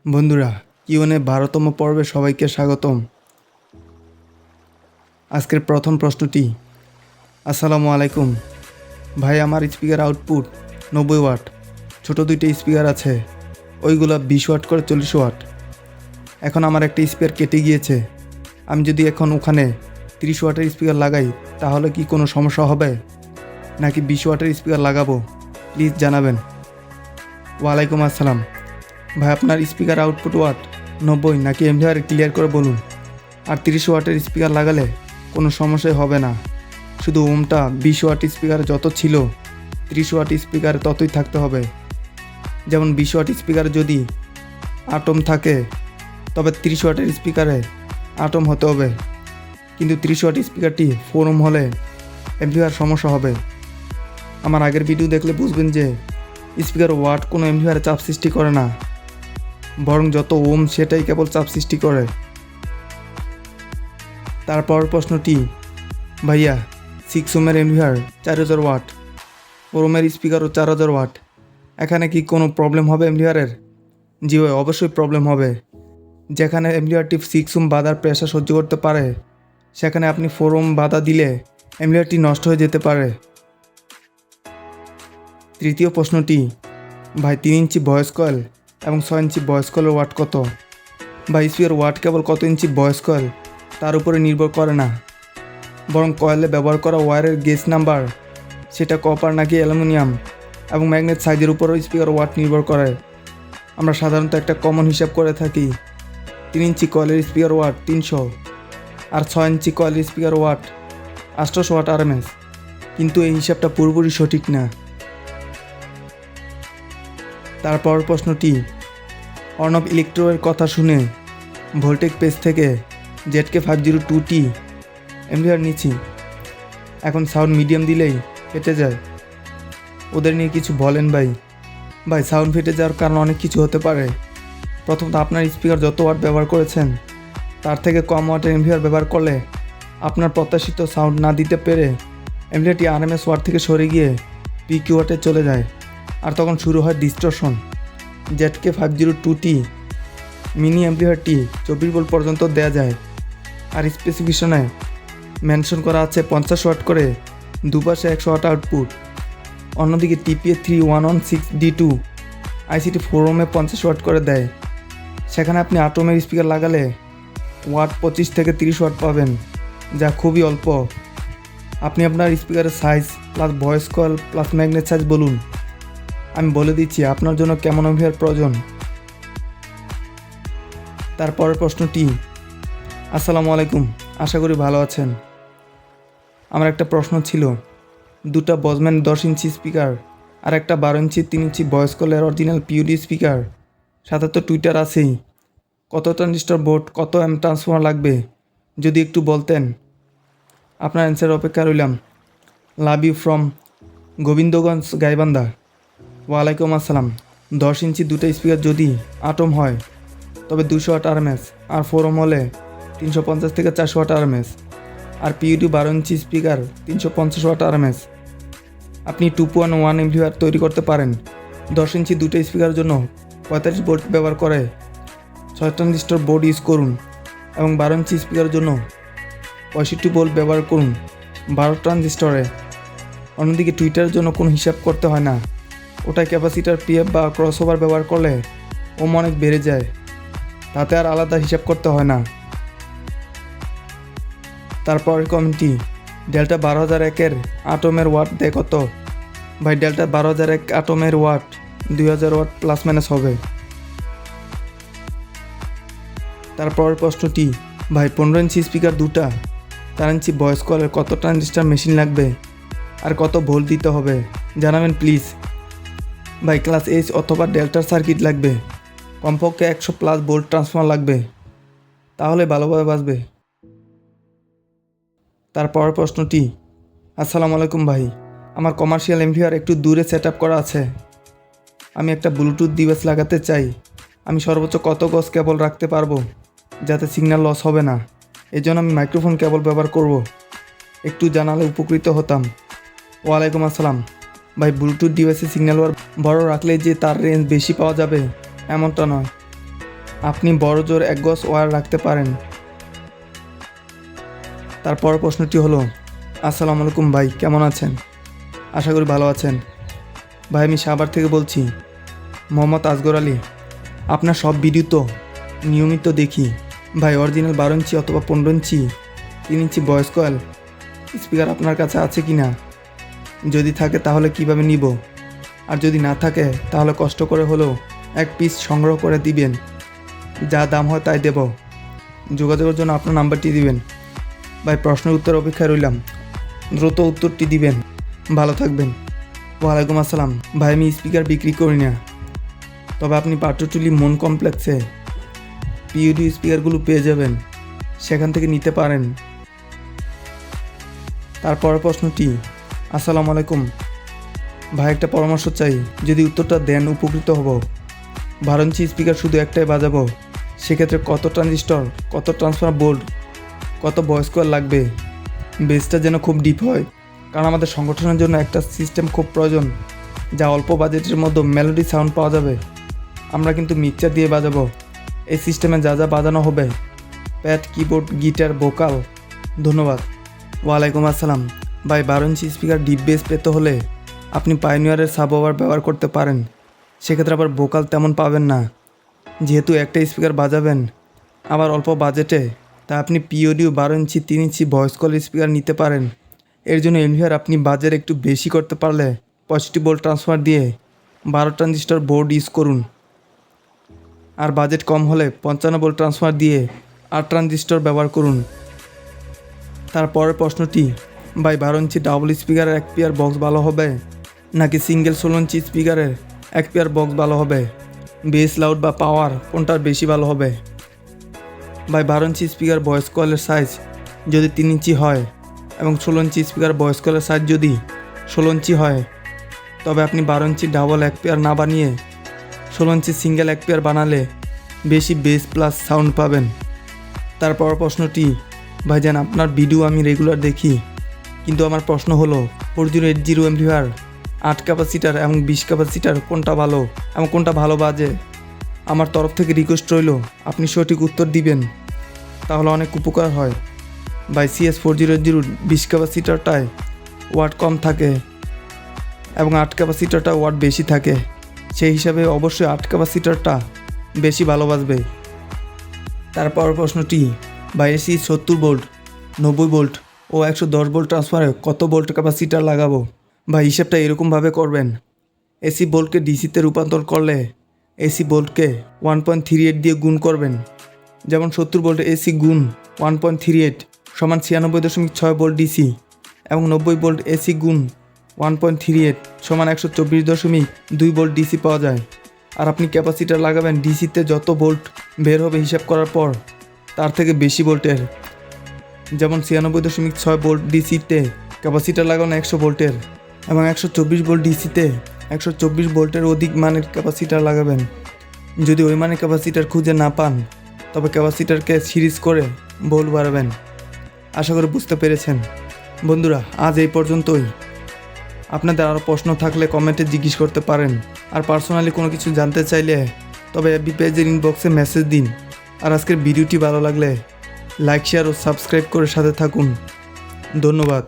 বন্ধুরা, কিউএনএ 12তম পর্বে সবাইকে স্বাগতম। আজকের প্রথম প্রশ্নটি। আসসালামু আলাইকুম ভাই, আমার স্পিকার আউটপুট 90 ওয়াট। ছোট দুইটা স্পিকার আছে, ওইগুলো 20 ওয়াট করে 40 ওয়াট। এখন আমার একটা স্পিকার কেটে গিয়েছে। আমি যদি এখন ওখানে 30 ওয়াটের স্পিকার লাগাই তাহলে কি কোনো সমস্যা হবে, নাকি 20 ওয়াটের স্পিকার লাগাবো? প্লিজ জানাবেন। ওয়ালাইকুম আসসালাম ভাই, আপনার স্পিকার আউটপুট ওয়াট 90 নাকি এমভিআর ক্লিয়ার করে বলুন। আর 30 ওয়াটের স্পিকার লাগালে কোনো সমস্যাই হবে না, শুধু ওমটা 20 ওয়াট স্পিকারে যত ছিল 30 ওয়াট স্পিকারে ততই থাকতে হবে। যেমন 20 ওয়াট স্পিকারে যদি 8 ওম থাকে, তবে 30 ওয়াটের স্পিকারে 8 ওম হতে হবে। কিন্তু 30 ওয়াট স্পিকারটি 4 ওম হলে এমভিআর সমস্যা হবে। আমার আগের ভিডিও দেখলে বুঝবেন যে স্পিকার ওয়াট কোনো এমভিআরে চাপ সৃষ্টি করে না, বরং যত ওম সেটাই কেবল চাপ সৃষ্টি করে। তারপর প্রশ্নটি, ভাইয়া 6 ওমের এমভিআর 4000 ওয়াট, 4 ওমের স্পিকারও 4000 ওয়াট, এখানে কি কোনো প্রবলেম হবে এমভিআরের? জি ভাই, অবশ্যই প্রবলেম হবে। যেখানে এমভিআরটি 6 ওম বাধার প্রেশার সহ্য করতে পারে, সেখানে আপনি 4 ওম বাধা দিলে এমভিআরটি নষ্ট হয়ে যেতে পারে। তৃতীয় প্রশ্নটি, ভাই 3 ইঞ্চি ভয়েস কয়েল এবং 6 ইঞ্চি ভয়েস কয়েলের ওয়াট কত? বা স্পিকার ওয়াট কেবল কত ইঞ্চি ভয়েস কয়েল তার উপরে নির্ভর করে না, বরং কয়েলে ব্যবহার করা ওয়্যারের গেজ নাম্বার, সেটা কপার নাকি অ্যালুমিনিয়াম, এবং ম্যাগনেট সাইজের উপরও স্পিকার ওয়াট নির্ভর করে। আমরা সাধারণত একটা কমন হিসাব করে থাকি, 3 ইঞ্চি কয়েলের স্পিকার ওয়াট 300 আর 6 ইঞ্চি কয়েলের স্পিকার ওয়াট 800 ওয়াট আরএমএস, কিন্তু এই হিসাবটা পুরোপুরি সঠিক না। তারপর প্রশ্নটি, অর্ণব ইলেকট্রোর কথা শুনে ভোল্টেক পেজ থেকে ZK502T এমভিআর নিচ্ছি, এখন সাউন্ড মিডিয়াম দিলেই ফেটে যায়। ওদের নিয়ে কিছু বলেন ভাই। ভাই, সাউন্ড ফেটে যাওয়ার কারণ অনেক কিছু হতে পারে। প্রথমত, আপনার স্পিকার যত ওয়াট ব্যবহার করেছেন তার থেকে কম ওয়াটের এমভিআর ব্যবহার করলে আপনার প্রত্যাশিত সাউন্ড না দিতে পেরে এমভিআরটি আরএমএস ওয়াট থেকে সরে গিয়ে পিকিউ ওয়াটে চলে যায়, আর তখন শুরু হয় ডিস্টরশন। ZK502T মিনি এমভিআরটি 24 ভোল্ট পর্যন্ত দেওয়া যায়, আর স্পেসিফিকেশনে মেনশন করা আছে 50 ওয়াট করে দুপাশে 100 ওয়াট আউটপুট। অন্যদিকে TPA3116D2 আইসিটি 4 ওমে 50 ওয়াট করে দেয়, সেখানে আপনি 8 ওমের স্পিকার লাগালে ওয়াট 25 থেকে 30 ওয়াট পাবেন, যা খুবই অল্প। আপনি আপনার স্পিকারের size plus voice coil plus magnet size বলুন, আমি বলে দিচ্ছি আপনার জন্য কেমন এমভিআর প্রয়োজন। তারপরের প্রশ্নটি, আসসালামু আলাইকুম, আশা করি ভালো আছেন। আমার একটা প্রশ্ন ছিল, দুটা বজম্যান 10 ইঞ্চি স্পিকার আর একটা 12 ইঞ্চি 3 ইঞ্চি ভয়েস কলের অরিজিনাল পিওডি স্পিকার, সাথে তো টুইটার আছেই, কত ট্রানজিস্টর বোর্ড, কত এম ট্রান্সফর্মার লাগবে যদি একটু বলতেন। আপনার অ্যান্সার অপেক্ষা রইলাম। Love you from Gobindaganj, Gaibandha. ওয়ালাইকুম আসসালাম। 10 ইঞ্চি দুটো স্পিকার যদি 8 ওম হয় তবে 200 ওয়াট আরএমএস, আর 4 ওম হলে 350 থেকে 400 ওয়াট আরএমএস, আর PED 12 inch speaker 350 watt RMS. আপনি 2.1 এমভিআর তৈরি করতে পারেন। 10 ইঞ্চি দুটো স্পিকারের জন্য 45 ভোল্ট ব্যবহার করে 6 ট্রানজিস্টর বোর্ড ইউজ করুন, এবং 12 ইঞ্চি স্পিকারের জন্য 65 ভোল্ট ব্যবহার করুন 12 ট্রানজিস্টরে। অন্যদিকে টুইটারের জন্য কোনো হিসাব করতে হয় না, ওটা ক্যাপাসিটার পিএফ বা ক্রসওভার ব্যবহার করলে ওম অনেক বেড়ে যায়, তাতে আর আলাদা হিসাব করতে হয় না। তারপরের কমেন্টটি, ডেল্টা 12001-এর 8 ওমের ওয়াট দেয় কত? ভাই, ডেল্টা 12001 8 ওমের ওয়াট 2000 ওয়াট প্লাস মাইনাস হবে। তারপরের প্রশ্নটি, ভাই 15 ইঞ্চি স্পিকার দুটা, 4 ইঞ্চি ভয়েস কলের কত ট্রানজিস্টর মেশিন লাগবে আর কত ভোল্ট দিতে হবে জানাবেন প্লিজ। ভাই, ক্লাস এইচ অথবা ডেল্টার সার্কিট লাগবে, কমপক্ষে 100 প্লাস ভোল্ট ট্রান্সফর্মার লাগবে, তাহলে ভালোভাবে বাজবে। তারপরের প্রশ্নটি, আসসালামু আলাইকুম ভাই, আমার কমার্শিয়াল এমভিআর একটু দূরে সেট আপ করা আছে, আমি একটা ব্লুটুথ ডিভাইস লাগাতে চাই, আমি সর্বোচ্চ কত গজ কেবল রাখতে পারবো যাতে সিগন্যাল লস হবে না? এই জন্য আমি মাইক্রোফোন কেবল ব্যবহার করব, একটু জানালে উপকৃত হতাম। ওয়ালাইকুম আসসালাম ভাই, ব্লুটুথ ডিভাইসে সিগন্যাল বড় রাখলে যে তার রেঞ্জ বেশি পাওয়া যাবে এমনটা নয়, আপনি বড় জোর 1 গজ ওয়্যার রাখতে পারেন। তারপর প্রশ্নটি হলো, আসসালামু আলাইকুম ভাই, কেমন আছেন? আশা করি ভালো আছেন। ভাই আমি সাভার থেকে বলছি, মোহাম্মদ আসগর আলী। আপনার সব ভিডিও তো নিয়মিত দেখি ভাই। অরিজিনাল 12 ইঞ্চি অথবা 15 ইঞ্চি 3 ইঞ্চি ভয়েস কয়েল স্পিকার আপনার কাছে আছে কি না? যদি থাকে তাহলে কিভাবে নিব? আর যদি না থাকে তাহলে কষ্ট করে হলেও 1 পিস সংগ্রহ করে দিবেন। যা দাম হয় তাই দেব। যোগাযোগের জন্য আপনার নাম্বারটি দিবেন। ভাই প্রশ্নের উত্তর অপেক্ষায় রইলাম, দ্রুত উত্তরটি দিবেন। ভালো থাকবেন। ওয়ালাইকুম আসসালাম। ভাই আমি স্পিকার বিক্রি করি না, তবে আপনি পাটুটুলি মন কমপ্লেক্সে পিওডি স্পিকারগুলো পেয়ে যাবেন, সেখান থেকে নিতে পারেন। তারপর প্রশ্নটি, আসসালামু আলাইকুম ভাই, একটা পরামর্শ চাই, যদি উত্তরটা দেন উপকৃত হব। 12 ইঞ্চি স্পিকার শুধু একটাই বাজাবো, সেক্ষেত্রে কত ট্রানজিস্টর, কত ট্রান্সফার বোর্ড, কত ভয়েস কয়েল লাগবে? বেসটা যেন খুব ডিপ হয়, কারণ আমাদের সংগঠনের জন্য একটা সিস্টেম খুব প্রয়োজন, যা অল্প বাজেটের মধ্যে মেলোডি সাউন্ড পাওয়া যাবে। আমরা কিন্তু মিক্সচার দিয়ে বাজাবো। এই সিস্টেমে যা যা বাজানো হবে, প্যাড, কিবোর্ড, গিটার, ভোকাল। ধন্যবাদ। ওয়ালাইকুম আসসালাম ভাই, 12 ইঞ্চি স্পিকার ডিপ বেস পেতে হলে আপনি পাইওনিয়ারের সাবওয়ার ব্যবহার করতে পারেন। সেক্ষেত্রে আবার ভোকাল তেমন পাবেন না, যেহেতু একটা স্পিকার বাজাবেন আবার অল্প বাজেটে, তা আপনি পিওডিও 12 inch 3 inch voice call speaker নিতে পারেন। এর জন্য এনভিআর আপনি বাজেট একটু বেশি করতে পারলে 65 ভোল্ট ট্রান্সফার দিয়ে 12 ট্রানজিস্টর বোর্ড ইউজ করুন। আর বাজেট কম হলে 55 ভোল্ট ট্রান্সফার দিয়ে 8 ট্রানজিস্টর ব্যবহার করুন। তারপরের প্রশ্নটি, ভাই 12 ইঞ্চি ডাবল স্পিকারের 1 পেয়ার বক্স ভালো হবে নাকি সিঙ্গেল 16 ইঞ্চি স্পিকারের 1 পেয়ার বক্স ভালো হবে? বেস, লাউড বা পাওয়ার কোনটার বেশি ভালো হবে? ভাই 12 ইঞ্চি স্পিকার ভয়েস কয়েলের সাইজ যদি 3 ইঞ্চি হয় এবং 16 ইঞ্চি স্পিকার ভয়েস কয়েলের সাইজ যদি 16 ইঞ্চি হয়, তবে আপনি 12 ইঞ্চি ডাবল 1 পেয়ার না বানিয়ে 16 ইঞ্চি সিঙ্গেল 1 পেয়ার বানালে বেশি বেস প্লাস সাউন্ড পাবেন। তারপর প্রশ্নটি, ভাইজান আপনার ভিডিও আমি রেগুলার দেখি, কিন্তু আমার প্রশ্ন হলো 4080 এমভিআর 8 ক্যাপাসিটার এবং 20 ক্যাপাসিটার কোনটা ভালো এবং কোনটা ভালো বাজে? আমার তরফ থেকে রিকোয়েস্ট রইল আপনি সঠিক উত্তর দিবেন, তাহলে অনেক উপকার হয়। ভাই CS4080 20 ক্যাপাসিটারটায় ওয়াট কম থাকে এবং 8 ক্যাপাসিটারটা ওয়াট বেশি থাকে, সেই হিসাবে অবশ্যই 8 ক্যাপাসিটারটা বেশি ভালো বাজবে। তারপর প্রশ্নটি, ভাই এসি 70 ভোল্ট, 90 ভোল্ট ও 110 ভোল্ট ট্রান্সফারে কত ভোল্ট ক্যাপাসিটার লাগাবো? ভাই হিসাবটা এরকমভাবে করবেন, এসি ভোল্টকে ডিসিতে রূপান্তর করলে এসি ভোল্টকে 1.38 দিয়ে গুণ করবেন। যেমন 70 ভোল্ট এসি গুণ 1.38 সমান 96.6 ভোল্ট ডিসি এবং 90 ভোল্ট এসি গুণ 1.38 সমান 124.2 ভোল্ট ডিসি পাওয়া যায়। আর আপনি ক্যাপাসিটার লাগাবেন ডিসিতে যত ভোল্ট বের হবে হিসাব করার পর তার থেকে বেশি ভোল্টের, যেমন 96.6 ভোল্ট ডিসিতে ক্যাপাসিটার লাগানো 100 ভোল্টের এবং 124 ভোল্ট ডিসিতে 124 ভোল্টের অধিক মানের ক্যাপাসিটার লাগাবেন। যদি ওই মানের ক্যাপাসিটার খুঁজে না পান, তবে ক্যাপাসিটারকে সিরিজ করে ভোল্ট বাড়াবেন। আশা করি বুঝতে পেরেছেন। বন্ধুরা আজ এই পর্যন্তই। আপনাদের আরও প্রশ্ন থাকলে কমেন্টে জিজ্ঞেস করতে পারেন। আর পার্সোনালি কোনো কিছু জানতে চাইলে তবে এফবি পেজের ইনবক্সে মেসেজ দিন। আর আজকের ভিডিওটি ভালো লাগলে লাইক, শেয়ার ও সাবস্ক্রাইব করে সাথে থাকুন। ধন্যবাদ।